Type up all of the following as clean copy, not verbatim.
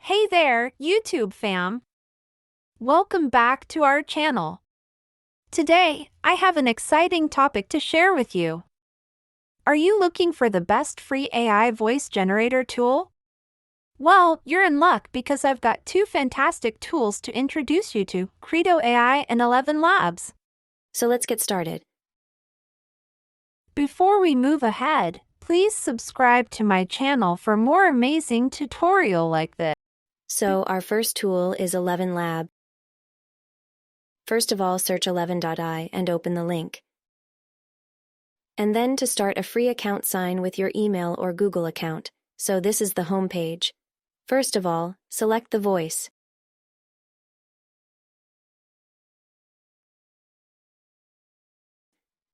Hey there, YouTube fam! Welcome back to our channel. Today, I have an exciting topic to share with you. Are you looking for the best free AI voice generator tool? Well, you're in luck because I've got two fantastic tools to introduce you to, Credo AI and 11 Labs. So let's get started. Before we move ahead, please subscribe to my channel for more amazing tutorial like this. So our first tool is 11 Lab. First of all, search 11.ai and open the link. And then to start a free account, sign with your email or Google account. So this is the home page. First of all, select the voice.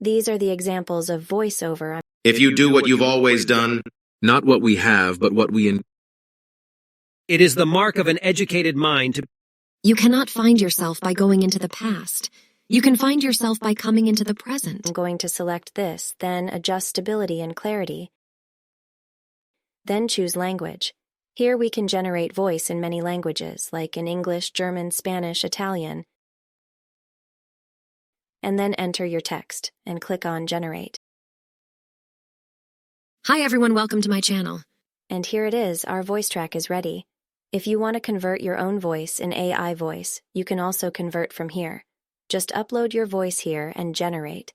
These are the examples of voiceover. If you do what you've always done, not what we have, but what we It is the mark of an educated mind to You cannot find yourself by going into the past. You can find yourself by coming into the present. I'm going to select this, then adjust stability and clarity. Then choose language. Here we can generate voice in many languages, like in English, German, Spanish, Italian. And then enter your text and click on Generate. Hi everyone, welcome to my channel. And here it is, our voice track is ready. If you want to convert your own voice in AI voice, you can also convert from here. Just upload your voice here and generate.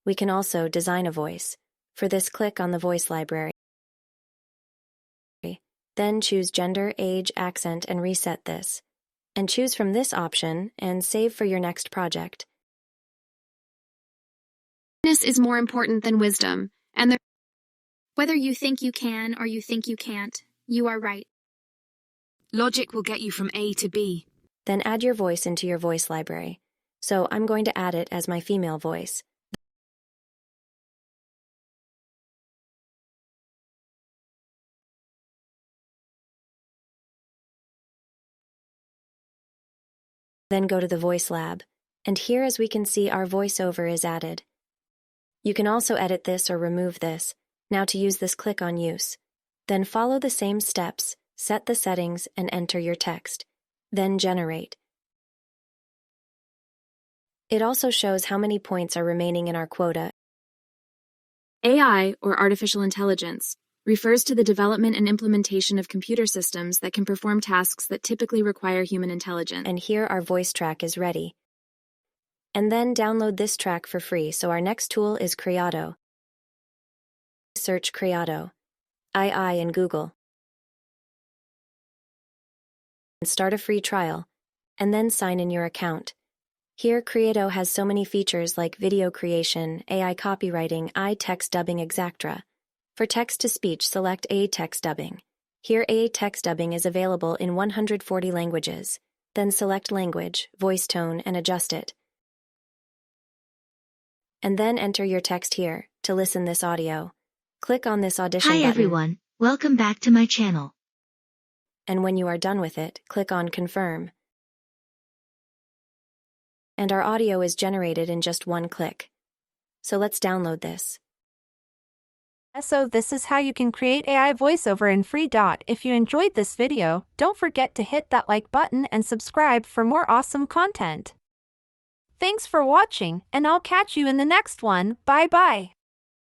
We can also design a voice. For this, click on the voice library. Then choose gender, age, accent, and reset this. And choose from this option and save for your next project. Kindness is more important than wisdom, and whether you think you can or you think you can't, you are right. Logic will get you from A to B. Then add your voice into your voice library. So I'm going to add it as my female voice. Then go to the voice lab. And here, as we can see, our voiceover is added. You can also edit this or remove this. Now to use this, click on Use. Then follow the same steps, set the settings, and enter your text. Then generate. It also shows how many points are remaining in our quota. AI, or artificial intelligence, refers to the development and implementation of computer systems that can perform tasks that typically require human intelligence. And here our voice track is ready. And then download this track for free. So our next tool is Credo. Search Credo AI in Google. And start a free trial. And then sign in your account. Here, Credo has so many features like video creation, AI copywriting, AI text dubbing, etc. For text-to-speech, select AI text dubbing. Here, AI text dubbing is available in 140 languages. Then select language, voice tone, and adjust it. And then enter your text here to listen this audio. Click on this audition button. Hi everyone, welcome back to my channel. And when you are done with it, click on Confirm. And our audio is generated in just one click. So let's download this. So this is how you can create AI voiceover in free. If you enjoyed this video, don't forget to hit that like button and subscribe for more awesome content. Thanks for watching, and I'll catch you in the next one. Bye bye.